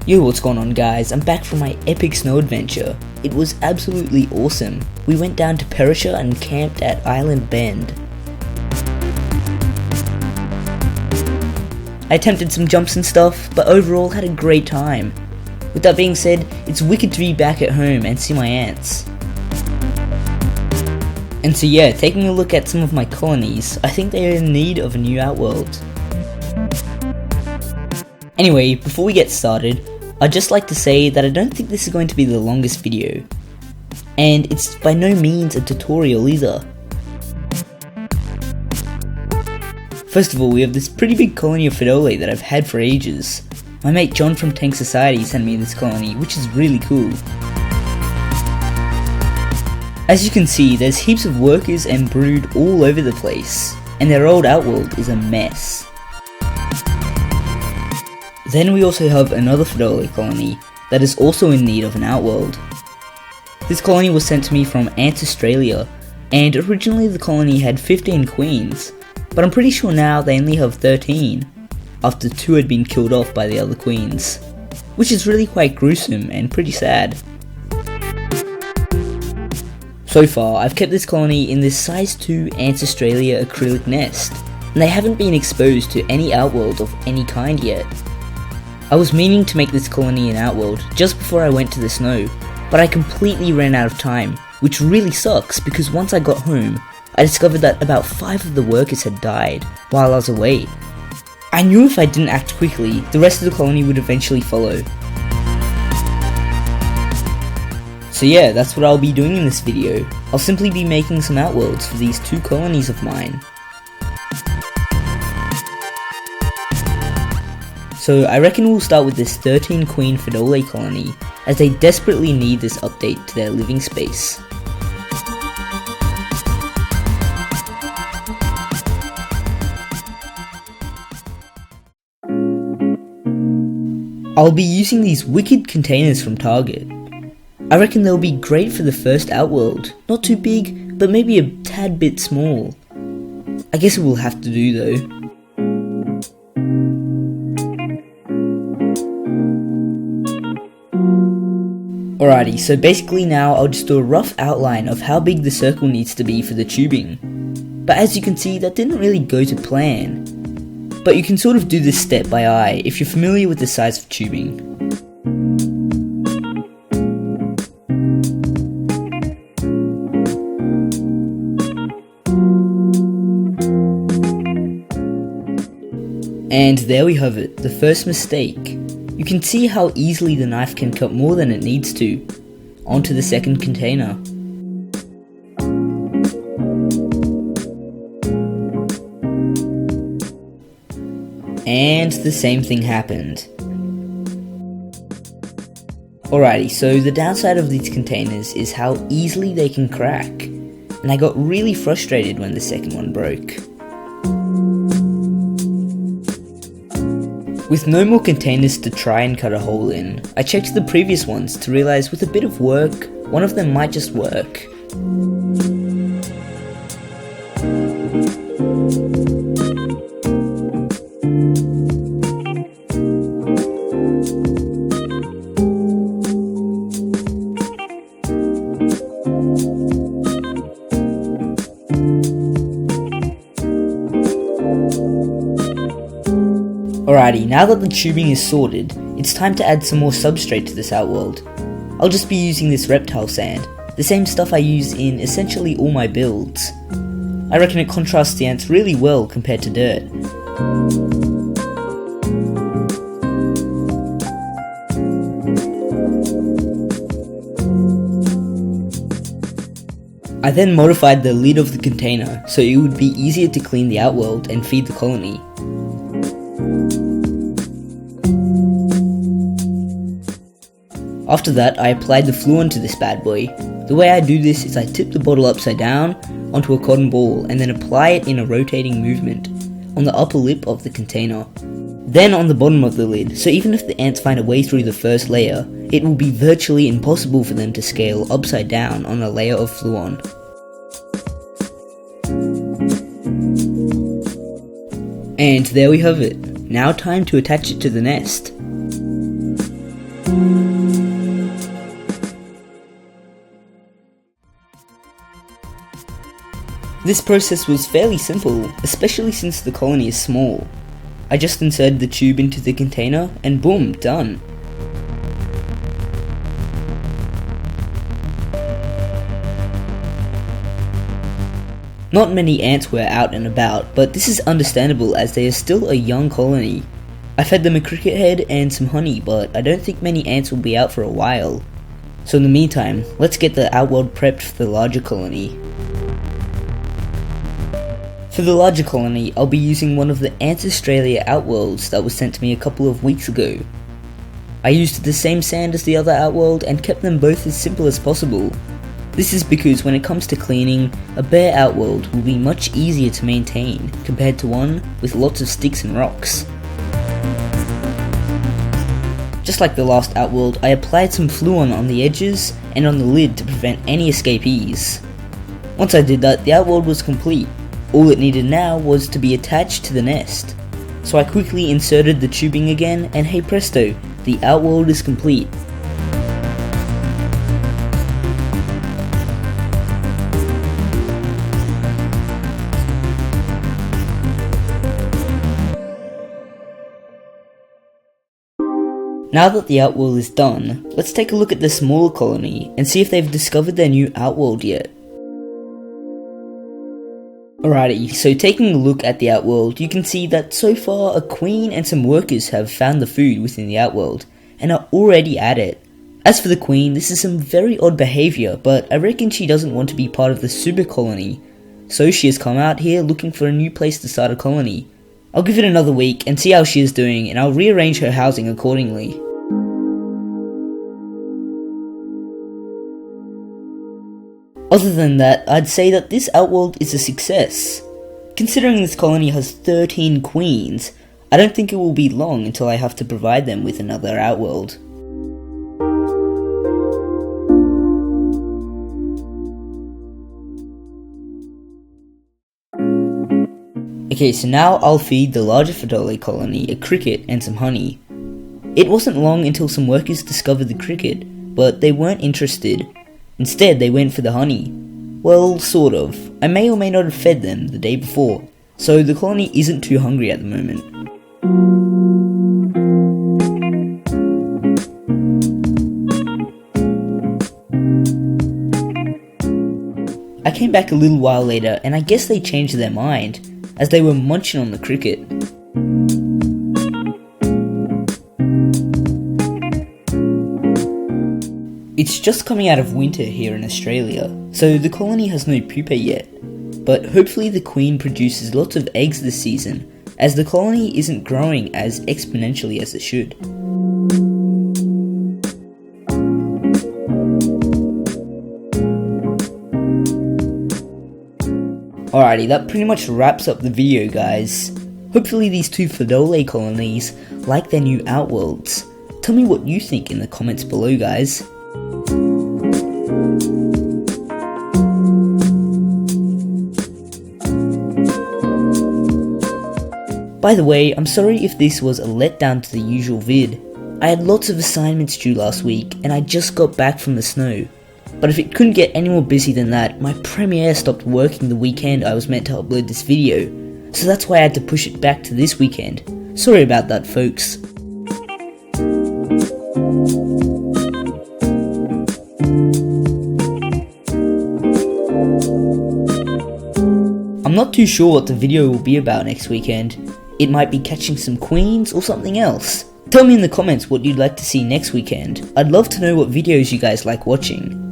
Yo, what's going on guys? I'm back from my epic snow adventure. It was absolutely awesome. We went down to Perisher and camped at Island Bend. I attempted some jumps and stuff, but overall had a great time. With that being said, it's wicked to be back at home and see my aunts. And so yeah, taking a look at some of my colonies, I think they are in need of a new Outworld. Anyway, before we get started, I'd just like to say that I don't think this is going to be the longest video. And it's by no means a tutorial either. First of all, we have this pretty big colony of Fidole that I've had for ages. My mate John from Tank Society sent me this colony, which is really cool. As you can see, there's heaps of workers and brood all over the place, and their old Outworld is a mess. Then we also have another Fidole colony that is also in need of an Outworld. This colony was sent to me from Ant Australia, and originally the colony had 15 queens, but I'm pretty sure now they only have 13, after 2 had been killed off by the other queens, which is really quite gruesome and pretty sad. So far, I've kept this colony in this size 2 Ant Australia acrylic nest, and they haven't been exposed to any Outworld of any kind yet. I was meaning to make this colony an Outworld just before I went to the snow, but I completely ran out of time, which really sucks because once I got home, I discovered that about 5 of the workers had died while I was away. I knew if I didn't act quickly, the rest of the colony would eventually follow. So yeah, that's what I'll be doing in this video. I'll simply be making some Outworlds for these 2 colonies of mine. So I reckon we'll start with this 13 queen Fidole colony, as they desperately need this update to their living space. I'll be using these wicked containers from Target. I reckon they'll be great for the first Outworld, not too big, but maybe a tad bit small. I guess it will have to do though. Alrighty, so basically now I'll just do a rough outline of how big the circle needs to be for the tubing. But as you can see, that didn't really go to plan. But you can sort of do this step by eye if you're familiar with the size of tubing. And there we have it, the first mistake. You can see how easily the knife can cut more than it needs to. Onto the second container. And the same thing happened. Alrighty, so the downside of these containers is how easily they can crack. And I got really frustrated when the second one broke. With no more containers to try and cut a hole in, I checked the previous ones to realise with a bit of work, one of them might just work. Alrighty, now that the tubing is sorted, it's time to add some more substrate to this Outworld. I'll just be using this reptile sand, the same stuff I use in essentially all my builds. I reckon it contrasts the ants really well compared to dirt. I then modified the lid of the container so it would be easier to clean the Outworld and feed the colony. After that, I applied the fluon to this bad boy. The way I do this is I tip the bottle upside down onto a cotton ball and then apply it in a rotating movement on the upper lip of the container. Then on the bottom of the lid, so even if the ants find a way through the first layer, it will be virtually impossible for them to scale upside down on a layer of fluon. And there we have it. Now time to attach it to the nest. This process was fairly simple, especially since the colony is small. I just inserted the tube into the container and boom, done. Not many ants were out and about, but this is understandable as they are still a young colony. I fed them a cricket head and some honey, but I don't think many ants will be out for a while. So in the meantime, let's get the Outworld prepped for the larger colony. For the larger colony, I'll be using one of the Ants Australia Outworlds that was sent to me a couple of weeks ago. I used the same sand as the other Outworld and kept them both as simple as possible. This is because when it comes to cleaning, a bare Outworld will be much easier to maintain compared to one with lots of sticks and rocks. Just like the last Outworld, I applied some Fluon on the edges and on the lid to prevent any escapees. Once I did that, the Outworld was complete. All it needed now was to be attached to the nest. So I quickly inserted the tubing again, and hey presto, the Outworld is complete. Now that the Outworld is done, let's take a look at the smaller colony and see if they've discovered their new Outworld yet. Alrighty, so taking a look at the Outworld, you can see that so far a queen and some workers have found the food within the Outworld, and are already at it. As for the queen, this is some very odd behaviour, but I reckon she doesn't want to be part of the super colony, so she has come out here looking for a new place to start a colony. I'll give it another week and see how she is doing, and I'll rearrange her housing accordingly. Other than that, I'd say that this Outworld is a success. Considering this colony has 13 queens, I don't think it will be long until I have to provide them with another Outworld. Okay, so now I'll feed the larger Fedole colony a cricket and some honey. It wasn't long until some workers discovered the cricket, but they weren't interested. Instead, they went for the honey. Well, sort of. I may or may not have fed them the day before, so the colony isn't too hungry at the moment. I came back a little while later, and I guess they changed their mind, as they were munching on the cricket. It's just coming out of winter here in Australia, so the colony has no pupa yet, but hopefully the queen produces lots of eggs this season, as the colony isn't growing as exponentially as it should. Alrighty, that pretty much wraps up the video, guys. Hopefully these two Fedole colonies like their new Outworlds. Tell me what you think in the comments below, guys. By the way, I'm sorry if this was a letdown to the usual vid. I had lots of assignments due last week and I just got back from the snow. But if it couldn't get any more busy than that, my Premiere stopped working the weekend I was meant to upload this video, so that's why I had to push it back to this weekend. Sorry about that, folks. I'm not too sure what the video will be about next weekend. It might be catching some queens or something else. Tell me in the comments what you'd like to see next weekend. I'd love to know what videos you guys like watching.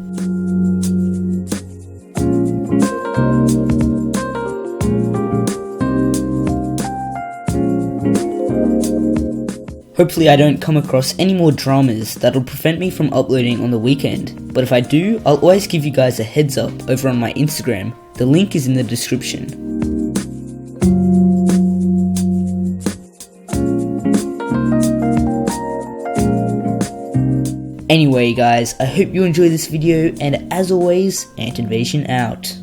Hopefully I don't come across any more dramas that'll prevent me from uploading on the weekend, but if I do, I'll always give you guys a heads up over on my Instagram. The link is in the description. Anyway guys, I hope you enjoyed this video, and as always, Ant Invasion out.